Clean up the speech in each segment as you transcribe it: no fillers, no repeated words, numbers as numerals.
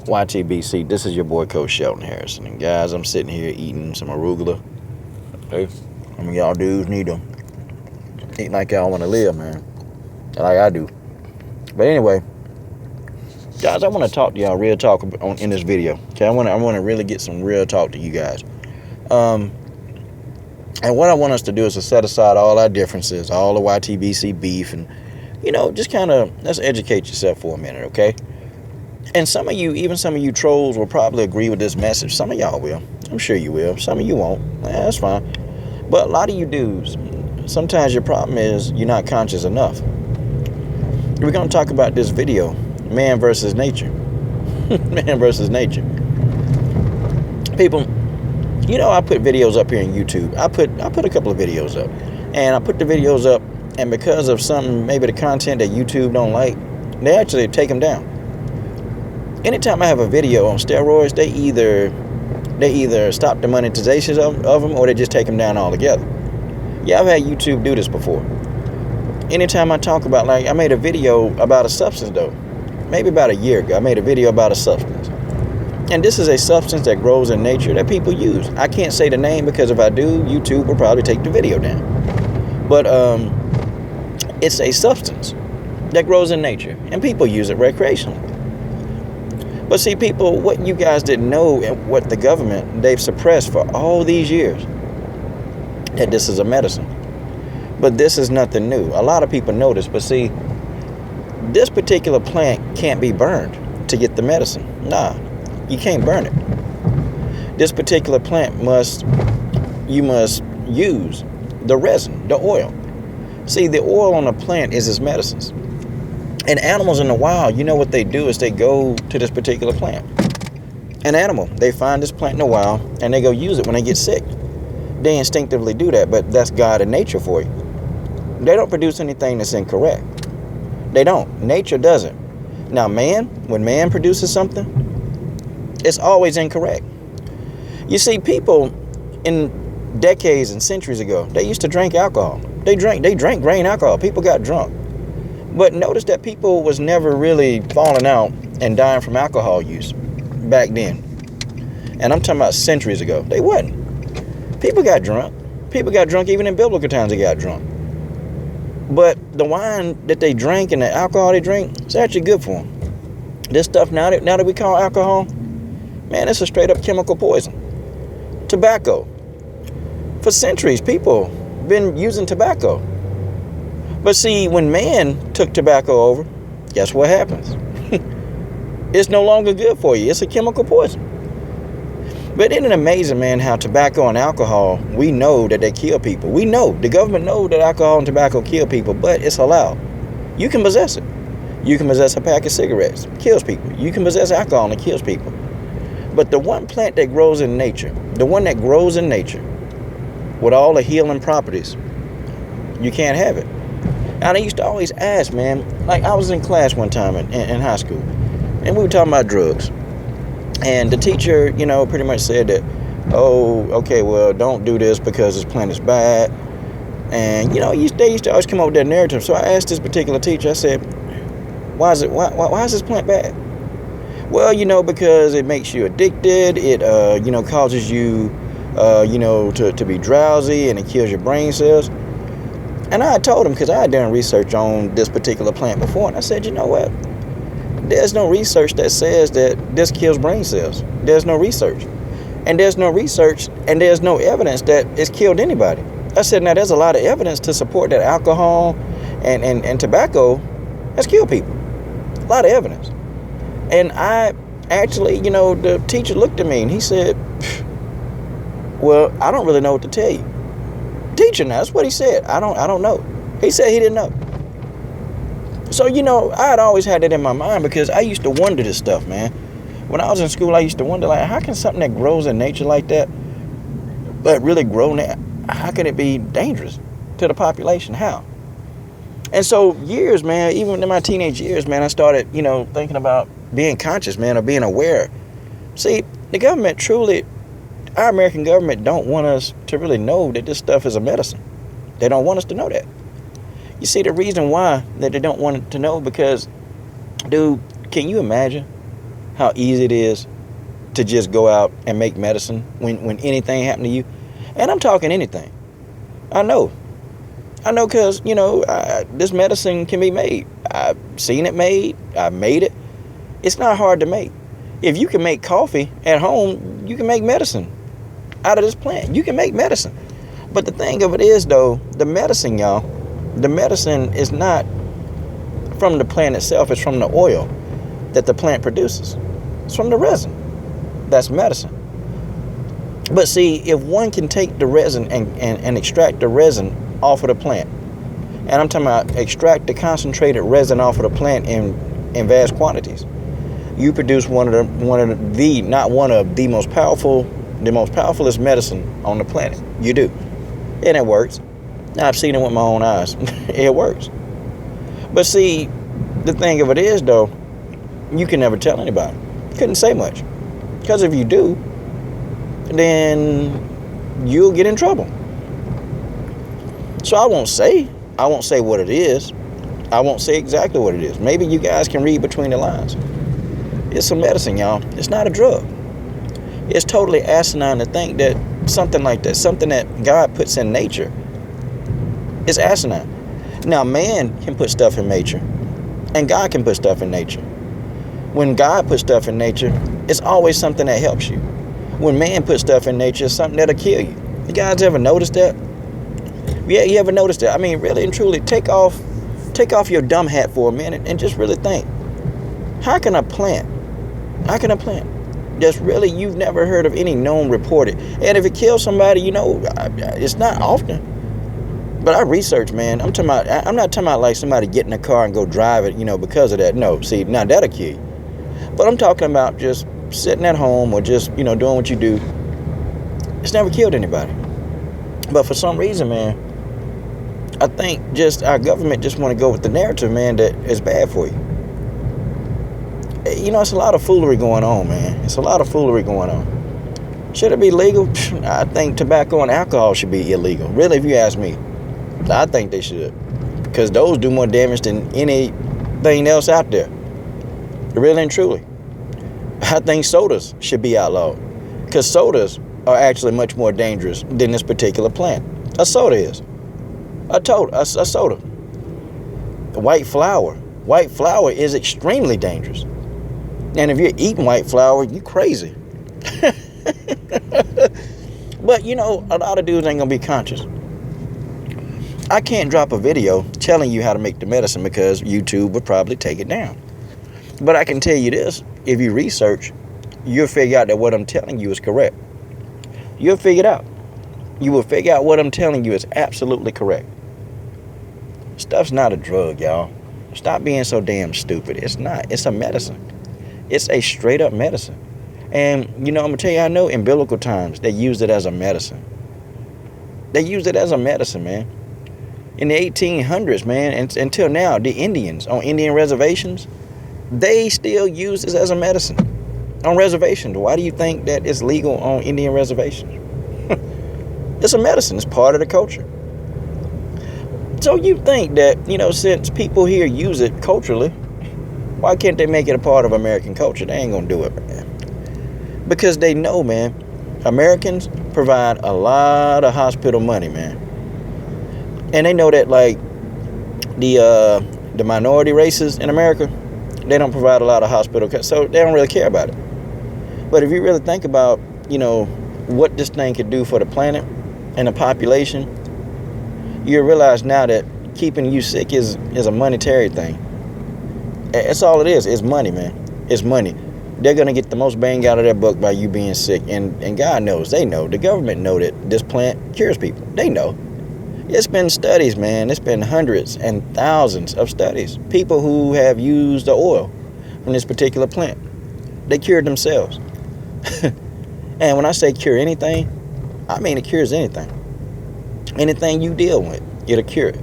YTBC, this is your boy Coach Shelton Harrison. And guys, I'm sitting here eating some arugula. Hey, I mean, y'all dudes need to eat like y'all want to live, man. Like I do. But anyway, guys, I want to talk to y'all real talk in this video. Okay, I want to really get some real talk to you guys. And what I want us to do is to set aside all our differences, all the YTBC beef, and just kind of let's educate yourself for a minute, okay? And some of you trolls will probably agree with this message. Some of y'all will. I'm sure you will. Some of you won't. That's fine. But a lot of you dudes, sometimes your problem is you're not conscious enough. We're going to talk about this video, man versus nature. Man versus nature. People, I put videos up here on YouTube. I put a couple of videos up. And I put the videos up, and because of something, maybe the content that YouTube don't like, they actually take them down. Anytime I have a video on steroids, they either stop the monetization of them, or they just take them down altogether. Yeah, I've had YouTube do this before. Anytime I talk about, I made a video about a substance though, maybe about a year ago. I made a video about a substance, and this is a substance that grows in nature that people use. I can't say the name because if I do, YouTube will probably take the video down. But it's a substance that grows in nature, and people use it recreationally. But see, people, what you guys didn't know, and what the government, they've suppressed for all these years, that this is a medicine. But this is nothing new. A lot of people know this, but see, this particular plant can't be burned to get the medicine. Nah, you can't burn it. This particular plant you must use the resin, the oil. See, the oil on the plant is its medicines. And animals in the wild, what they do is they go to this particular plant. An animal, they find this plant in the wild and they go use it when they get sick. They instinctively do that, but that's God and nature for you. They don't produce anything that's incorrect. They don't. Nature doesn't. Now, when man produces something, it's always incorrect. You see, people in decades and centuries ago, they used to drink alcohol. They drank grain alcohol. People got drunk. But notice that people was never really falling out and dying from alcohol use back then. And I'm talking about centuries ago. They wasn't. People got drunk. People got drunk even in biblical times. They got drunk. But the wine that they drank and the alcohol they drank, it's actually good for them. This stuff now that we call alcohol, man, it's a straight up chemical poison. Tobacco. For centuries, people been using tobacco. But see, when man took tobacco over, guess what happens? It's no longer good for you. It's a chemical poison. But isn't it amazing, man, how tobacco and alcohol, we know that they kill people. We know, the government knows that alcohol and tobacco kill people, but it's allowed. You can possess it. You can possess a pack of cigarettes. It kills people. You can possess alcohol and it kills people. But the one plant that grows in nature, with all the healing properties, you can't have it. And I used to always ask, man, I was in class one time in high school, and we were talking about drugs. And the teacher, pretty much said that, oh, okay, well, don't do this because this plant is bad. And, they used to always come up with that narrative. So I asked this particular teacher, I said, why is this plant bad? Well, because it makes you addicted. It, causes you, to be drowsy, and it kills your brain cells. And I told him, because I had done research on this particular plant before, and I said, you know what? There's no research that says that this kills brain cells. There's no research. And there's no research, and there's no evidence that it's killed anybody. I said, now there's a lot of evidence to support that alcohol and tobacco has killed people. A lot of evidence. And I actually, the teacher looked at me and he said, well, I don't really know what to tell you. Teacher, now that's what he said. I don't know. He said he didn't know. So I had always had that in my mind because I used to wonder this stuff, man. When I was in school, I used to wonder, how can something that grows in nature like that, but really grow now, how can it be dangerous to the population? How? And so years, man, even in my teenage years, man, I started, thinking about being conscious, man, or being aware. See, the government truly, our American government don't want us to really know that this stuff is a medicine. They don't want us to know that. You see, the reason why that they don't want to know, because, dude, can you imagine how easy it is to just go out and make medicine when anything happened to you? And I'm talking anything. I know because, this medicine can be made. I've seen it made. I made it. It's not hard to make. If you can make coffee at home, you can make medicine out of this plant. You can make medicine. But the thing of it is, though, the medicine, y'all, the medicine is not from the plant itself. It's from the oil that the plant produces. It's from the resin. That's medicine. But see, if one can take the resin and extract the resin off of the plant, and I'm talking about extract the concentrated resin off of the plant in vast quantities, you produce one of the most powerfulest medicine on the planet. You do. And it works. Now, I've seen it with my own eyes. It works. But see, the thing of it is, though, you can never tell anybody. Couldn't say much. Because if you do, then you'll get in trouble. So I won't say what it is. I won't say exactly what it is. Maybe you guys can read between the lines. It's some medicine, y'all. It's not a drug. It's totally asinine to think that something like that, something that God puts in nature, is asinine. Now, man can put stuff in nature, and God can put stuff in nature. When God puts stuff in nature, it's always something that helps you. When man puts stuff in nature, it's something that'll kill you. You guys ever noticed that? Yeah, you ever noticed that? I mean, really and truly, take off your dumb hat for a minute and just really think. How can a plant just really, you've never heard of any known reported, and if it kills somebody, it's not often. But I research, man. I'm not talking about like somebody get in a car and go drive it, because of that. No, see, now that'll kill you. But I'm talking about just sitting at home or just, doing what you do. It's never killed anybody. But for some reason, man, I think just our government just want to go with the narrative, man, that is bad for you. It's a lot of foolery going on, man. It's a lot of foolery going on. Should it be legal? I think tobacco and alcohol should be illegal. Really, if you ask me, I think they should. Because those do more damage than anything else out there. Really and truly. I think sodas should be outlawed. Because sodas are actually much more dangerous than this particular plant. A soda is. A soda. White flour is extremely dangerous. And if you're eating white flour, you crazy. But, a lot of dudes ain't going to be conscious. I can't drop a video telling you how to make the medicine because YouTube would probably take it down. But I can tell you this. If you research, you'll figure out that what I'm telling you is correct. You'll figure it out. You will figure out what I'm telling you is absolutely correct. Stuff's not a drug, y'all. Stop being so damn stupid. It's not. It's a medicine. It's a straight up medicine. And, I'm going to tell you, I know in biblical times, they used it as a medicine. They used it as a medicine, man. In the 1800s, man, and until now, the Indians on Indian reservations, they still use this as a medicine on reservations. Why do you think that it's legal on Indian reservations? It's a medicine. It's part of the culture. So you think that, since people here use it culturally, why can't they make it a part of American culture? They ain't gonna do it, man. Because they know, man, Americans provide a lot of hospital money, man. And they know that, like, the minority races in America, they don't provide a lot of hospital, so they don't really care about it. But if you really think about, what this thing could do for the planet and the population, you realize now that keeping you sick is a monetary thing. That's all it is. It's money, man. It's money. They're going to get the most bang out of their buck by you being sick. And God knows. They know. The government know that this plant cures people. They know. It's been studies, man. It's been hundreds and thousands of studies. People who have used the oil from this particular plant. They cured themselves. And when I say cure anything, I mean it cures anything. Anything you deal with, it'll cure it.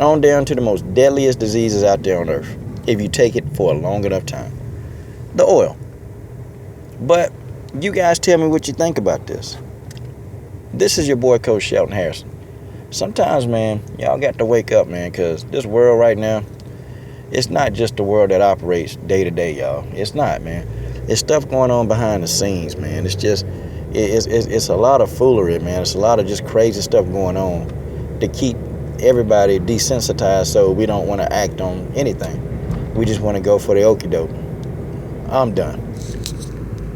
On down to the most deadliest diseases out there on earth, if you take it for a long enough time. The oil. But you guys tell me what you think about this. This is your boy, Coach Shelton Harrison. Sometimes, man, y'all got to wake up, man, because this world right now, It's not just the world that operates day to day, y'all. It's not, man. It's stuff going on behind the scenes, man. It's just, it's a lot of foolery, man. It's a lot of just crazy stuff going on to keep everybody desensitized, so we don't want to act on anything. We just want to go for the okie doke. I'm done.